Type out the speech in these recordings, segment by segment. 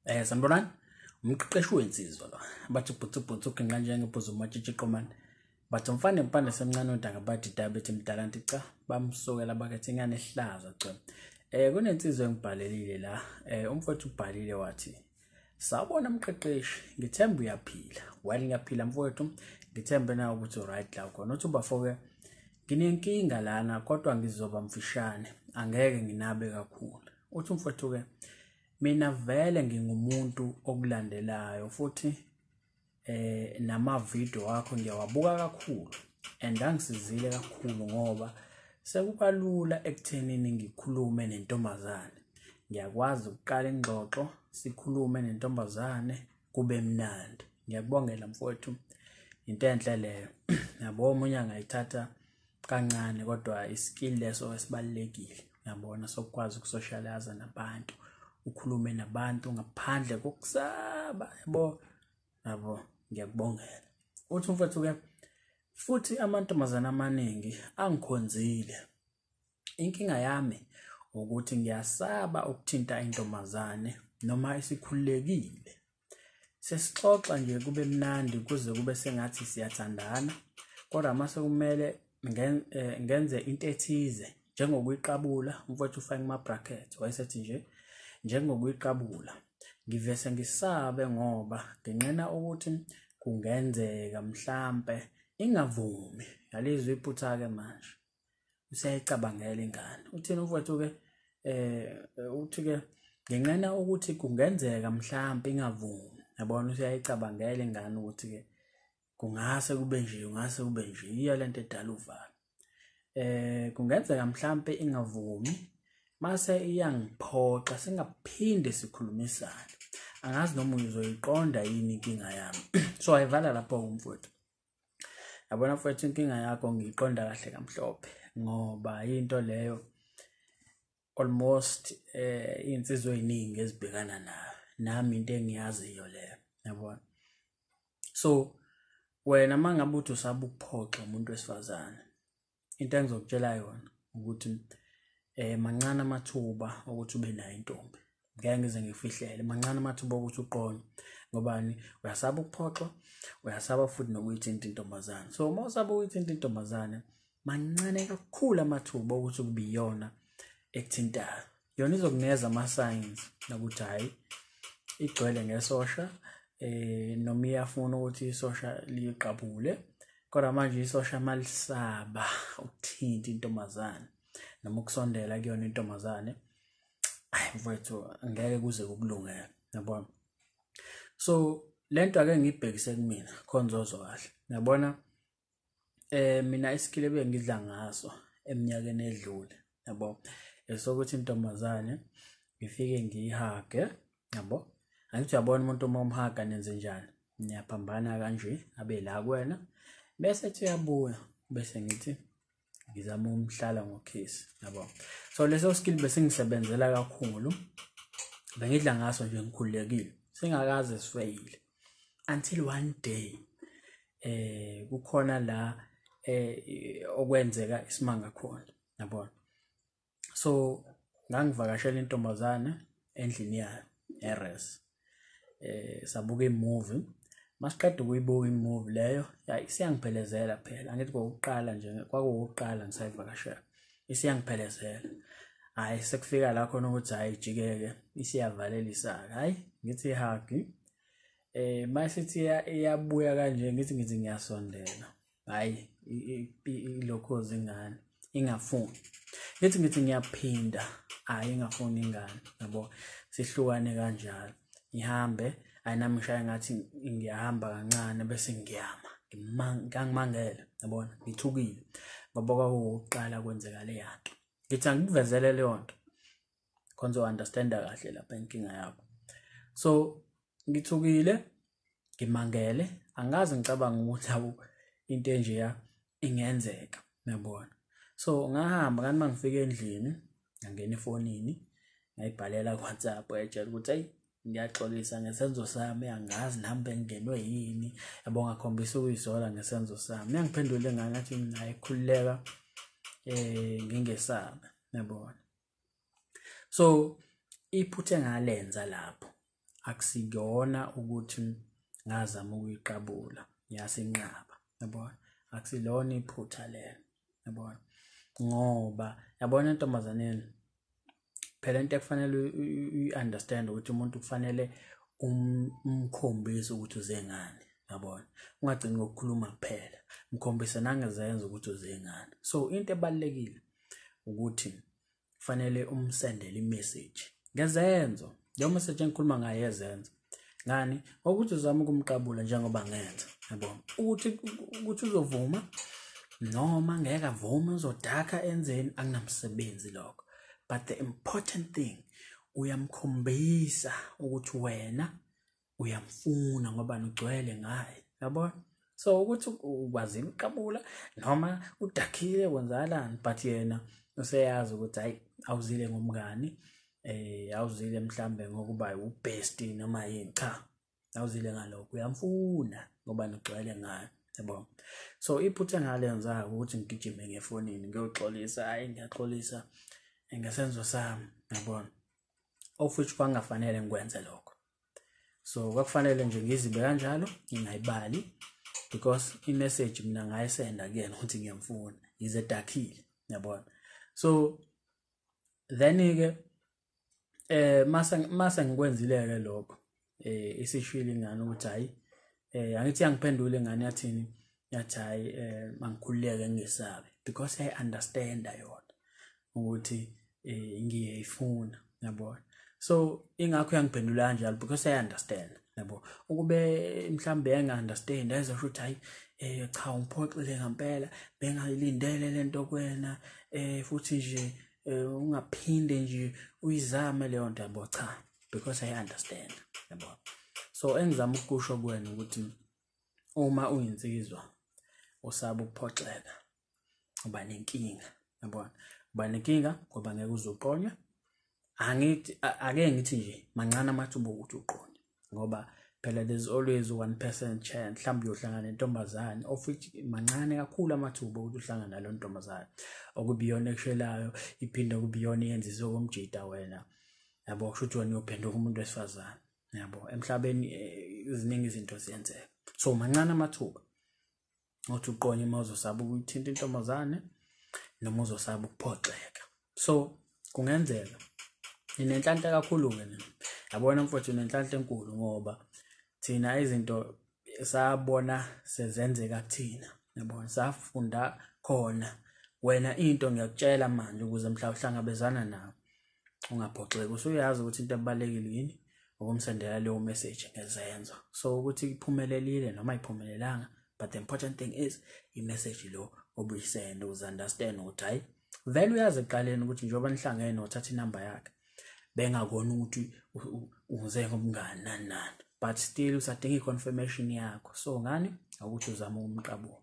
Sanibonani, umqeqeshi wensizwa lo. Bathi bhutsu kenqa njengebhuzu matshitshi qomane. Bathi umfana empande semncane udanga bathi diabetes mdala ntica bamsukela bakethi ingane ehlaza cha. Kunensizwe engibhalelile la. Umfowethu ubhalile wathi, "Sawubona mqeqeshi, ngithemba uyaphila." While ngiyaphila mfowethu, ngithembe na ukuthi right la khona. Uthi bafowethu nginenkinga lana kodwa ngizoba mfishane. Angeke nginabe kakhulu. Uthi umfowethu ke mina vele ngingumuntu okulandelayo futhi nama video wakho ngiyawabuka kakhulu and angisizile kakhulu ngoba sekubalula ekuthenini ngikhulume nentombazane. Ngiyakwazi ukuqala ingxoxo sikhulume nentombazane kube mnandi. Ngiyakubongela mfowethu, into enhle leyo. Yabo omunye angayithatha kancane kodwa iskill leso esibalekile. Uyabona sokwazi ukusocialize nabantu. Ukhulume nabantu ngaphandle kokusaba yabo ngiyakubongela. Uthi mfowethu ke futhi amantombazana amaningi angikhonzile. Inkinga yami ukuthi ngiyasaba ukuthinta intombazane noma isikhulekile. Sesixoxa nje kube mnandi kuze kube sengathi siyathandana kodwa mase kumele ngenze into ethize njengokuyiqabula. Mfowethu ufake ama brackets wayesethi nje njengokuyiqabula ngivese ngisabe ngoba nginqena ukuthi kungenzeka mhlambe ingavumi. Yalizwe iphutha ke manje usayicabangela ingane. Uthini mfowethu ke uthi ke nginqena ukuthi kungenzeka mhlambe ingavumi. Yabona usayicabangela ingane ukuthi ke kungase kube nje iya lento edala uvalo. Kungenzeka mhlambe ingavumi mase iyangiphoxa singaphinde sikhulumisane. Angazi noma uzoyiqonda yini inkinga yami. So ayivala lapho umfowethu. Yabona mfowethu inkinga yakho ngiyiqonda kahle kamhlophe ngoba into leyo almost insizwe eziningi ezibhekana nayo. Nami into engiyaziyo leyo. Yabona. So wena mangabe uthi usaba ukuphoxa umuntu wesifazane, into engizokutshela yona ukuthi mancane amathuba ukuthi ube nayo intombi. Ngeke ngize ngifihlele mancane amathuba ukuthi uqone ngobani uyasaba ukuphoxwa, uyasaba futhi nokuyithinta intombazane. So uma usaba ukuyithinta intombazane mancane kakhulu amathuba ukuthi kube iyona ekuthintayo. Yona izokunikeza ama signs nokuthi hayi igcwele ngesosha noma iyafuna ukuthi isosha liqabule kodwa manje isosha malisaba ukuthinta intombazane noma ukusondela kuyona intombazane. Mfowethu angeke kuze kukulungela yabona. So lento ake ngibhekise kumina khonzozo kahle. Yabona mina iskill bengidla ngaso eminyakeni edlule yabo esokuthi intombazane ngifike ngiyihage yabo. Angithi uyabona umuntu uma umhaga nenze njani, niyaphambana kanje abe la kuwena bese ethi uyabuya bese ngithi ngizama umhlala ngokhisi yabo. So leso skill bese ngisebenzela kakhulu bengidla ngaso nje ngikhulekile singakaze sifeyile until one day kukhona la okwenzeka isimanga khona yabo. So ngangivakashela intombazane endlini yayo eRes. Sabuka imovie masiqeda ukuyibuka imovie leyo isiyangiphelezela phela. Angithi kokuqala nje kwakuwuqala ngisayivakashela isiyangiphelezela. Hayi sekufika la khona ukuthi hayi jikeke isiyavalela isaka. Hayi ngithi hagi masithi iyabuya kanje ngithi ngiyasondela. Hayi ilokhozi ingane ingafuni. Ngithi ngiyaphinda hayi ingafuni ingane yabo. Sihlukane kanjalo ihambe ayinami ngishaya ngathi ngiyahamba kancane bese ngiyama ngangimangele yabona ngithukile ngoba kwakuqala kwenzeka le yanto. Ngithi angikuvezele leyo nto konzo understand kahle lapha inkinga yakho. So ngithukile ngimangele angazi ngicabanga ukuthi into enje ingenzeka yabona. So ngahamba kanti mangifika endlini ngangena efonini ngayibhalela kuWhatsApp etshela ukuthi hey ngiyaxolisa ngesenzo sami angazi nami bengenwe yini yabo ngakhombisa ukuyizola ngesenzo sami. Ngiyangiphendule ngathi hayi khulileka ngingesaba yabona. So iphuthe ngalenza lapho akusigona ukuthi ngazama ukuyiqabula yasinqaba, yabona, akusilona iphutha lelo, yabona, ngoba yabona entombazaneni phela into ekufanele uyi-understand ukuthi umuntu kufanele umkhombise ukuthi uze ngani, yabona, ungagcini ngokukhuluma kuphela, mkhombise nangezenzo ukuthi uze ngani. So into ebalulekile ukuthi kufanele umsendele imessage ngezenzo, leyo message engikhuluma ngayo yezenzo ngani, ukuthi uzama ukumqabula njengoba ngenza, yabona, ukuthi uzovuma noma ngeke avume, uzodaka enzeni, akunamsebenzi lokho. But the important thing, uyamkhombisa ukuthi wena uyamfuna ngoba ugcwele ngaye, yabona. So ukuthi ukwazi ukuqabula noma udakhile wenzakalani, but yena useyazi ukuthi hayi awuzile ngomngani, awuzile mhlambe ngokuba ubest noma yini, cha, awuzile ngalokho, uyamfuna ngoba ugcwele ngaye, yabona. So iphutha engalenza ukuthi ngigijime ngefonini ngiyoxolisa, hayi ngiyaxolisa ngesenzo sami, yabona, of which kwangafanele ngikwenze lokho. So kwakufanele nje ngizibe kanjalo, ngingayibali, because i-message mina ngayisenda again ukuthi ngiyamfuna, yize dakhile, yabona. So then-ke mase ngikwenzile-ke lokho, isishilo ingane ukuthi hayi, angithi yangiphendula ingane yathini, yathi hayi mangikhululeke ngisabe, because I-understanda yona ukuthi ngiyayifuna, yabona. So ingakho yangiphendula kanjalo because I-understand, yabo. Ukube mhlambe enga-understand ayizosho ukuthi hayi cha ungiphoxile ngempela, bengayilindele lento kwena, futhi nje ungaphinde nje uyizame leyo nto, yabo, cha, because I-understand, yabo. So engizama ukusho kuwena ukuthi uma uyinsizwa usaba ukuphoxeka, uba nenkinga, yabona, uba nenkinga ngoba ngeke uzuqonya. Ake ngithi nje mancane amathuba ukuthi uqonde, ngoba phela there's always 1% chance mhlawumbe uyohlangana nentombazane of which mancane kakhulu amathuba ukuthi uhlangane nalo ntombazane okubiyona ekushelayo, iphinde kubiyona yenza isokomjida wena, yabo, kusho ukuthi wena uyophenduka umuntu wesifazane, yabo. Emhlabeni iziningi izinto ziyenzeka, so mancane amathuba ukuthi uqonye uma uzosaba ukuyithinta intombazane noma uzosaba ukuphoxeka. So kungenzeka inenhlanhla kakhulu-ke nina, yabona mfowethu, inenhlanhla enkulu ngoba thina izinto sabona sezenzeka kuthina, yabona, safunda khona. Wena into ngiyakutshela manje ukuze mhla uhlangabezana nawe ungaphoxeki, usuyazi ukuthi into ebalekile yini, ukumsendela leyo message ngezenzo. So ukuthi iphumelelile noma ayiphumelelanga, but the important thing is i-message lo obuyisenda, uzi-understand ukuthi hayi vele uyazi ekuqaleni ukuthi njengoba nihlangene uthatha inamba yakhe bengakona ukuthi uze ngomngani nani, but still usadinga i-confirmation yakho. So ngani ukuthi uzama ukumqabula,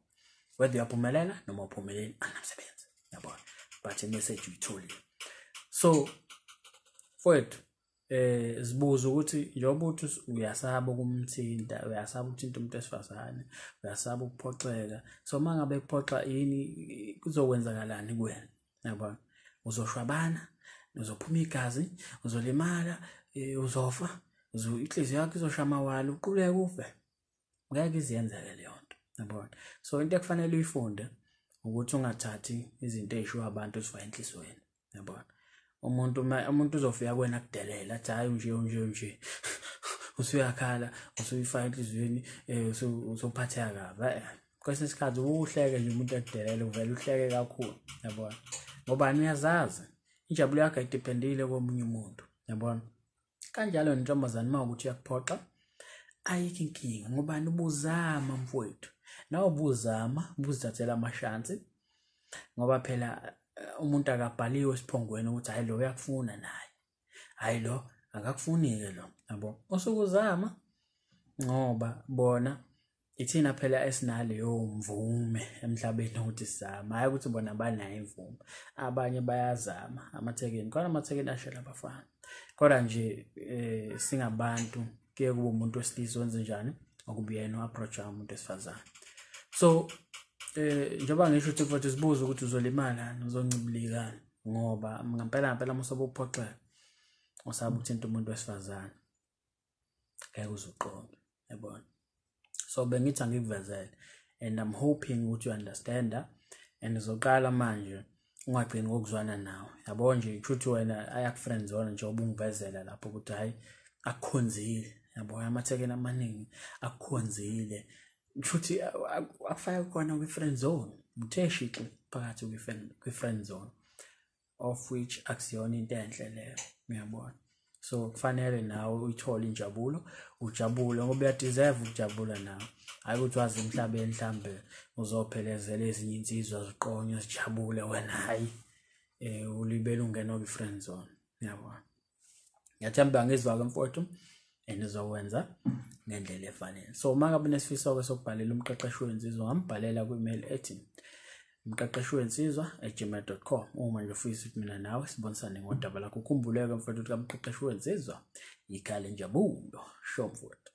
whether uyaphumelela noma uphumeleli anamsebenzi, yabona, but i-message uyitholile. So mfowethu, zibuza ukuthi njengoba uthi uyasaba ukumthinta, uyasaba ukuthinta umuntu wesifazane, uyasaba ukuphoxeka, so mangabe kuphoxa yini kuzokwenzakalani kuwena, yabona, uzoshwabana, uzophuma igazi, uzolimala, uzofa, inhliziyo yakho izoshaya amawala, uquleke ufe, ngeke iziyenzeke leyo nto, yabona. So into ekufanele uyifunde ukuthi ungathathi izinto ezishiwa abantu ezifaka enhlizweni, yabona. Umuntu uzofika kuwena kudelela athi hayi nje usuyakhala, usuyifaka enhlizweni, usuphatheka kabi. Kwesinye isikhathi uhleke nje umuntu ekudelela, uvele uhleke kakhulu, yabona, ngoba niyazazi injabulo yakho ayidependile komunye umuntu, yabona. Kanjalo nentombazane mawukuthi yakuphoxa ayikho inkinga, ngoba ubuzama mfowethu, nawe ubuzama ubuzithathela amashansi, ngoba phela umuntu akabhaliwe esiphongweni ukuthi hayi lo uyakufuna naye, hayi lo akakufuni-ke lo, yabo. Usukuzama ngoba bona ithina phela esinaleyo mvume emhlabeni ukuthi sizama, hayi ukuthi bona banayo imvume. Abanye bayazama amathekeni, khona amathekeni ashela abafana, kodwa nje singabantu kuye kube umuntu wesilisa wenze njani okuba yena u-approach umuntu wesifazane. So njengoba ngisho ukuthi futhi sibuza ukuthi uzolimala uzoncibilikani, ngoba ngempela msobo ukuphoxeka usaba ukuthinta umuntu wesifazane, ngeke uzuqonda, yabona. So bengithi angikuvezele, and I'm hoping ukuthi you understand, and uzoqala manje ungagcini ngokuzwana nawe, yabo nje ukuthi wena ayakufriend zone nje obungivezela lapho ukuthi hayi akukhonzile, yabo amathekeni amaningi akukhonzile, ukuthi afaya khona kwi-friend zone, utheshixi phakathi kwi-friend zone, of which akusiyona into enhle leyo, uyabona. So kufanele nawe uyithole injabulo, ujabule ngoba uyadeserve ukujabula nawe. Hayi ukuthi wazi emhlabeni mhlambe uzophelezela ezinye insizwa ziqonye zijabule wena hayi ulibele ungena kwi-friend zone, yabona. Ngiyathemba ngizwa ke mfowethu and izokwenza ngendlela efanele. So mangabe nesifiso sokubhalela umqeqeshi wensizwa ngambhalela ku-email ethi umqeqeshi-wensizwa@gmail.com. uma nje ufisa ukuthi mina nawe sibonisane ngodaba lakho, ukhumbuleke mfowethu ukuthi umqeqeshi wensizwa yikhaya lenjabulo. Sho mfowethu.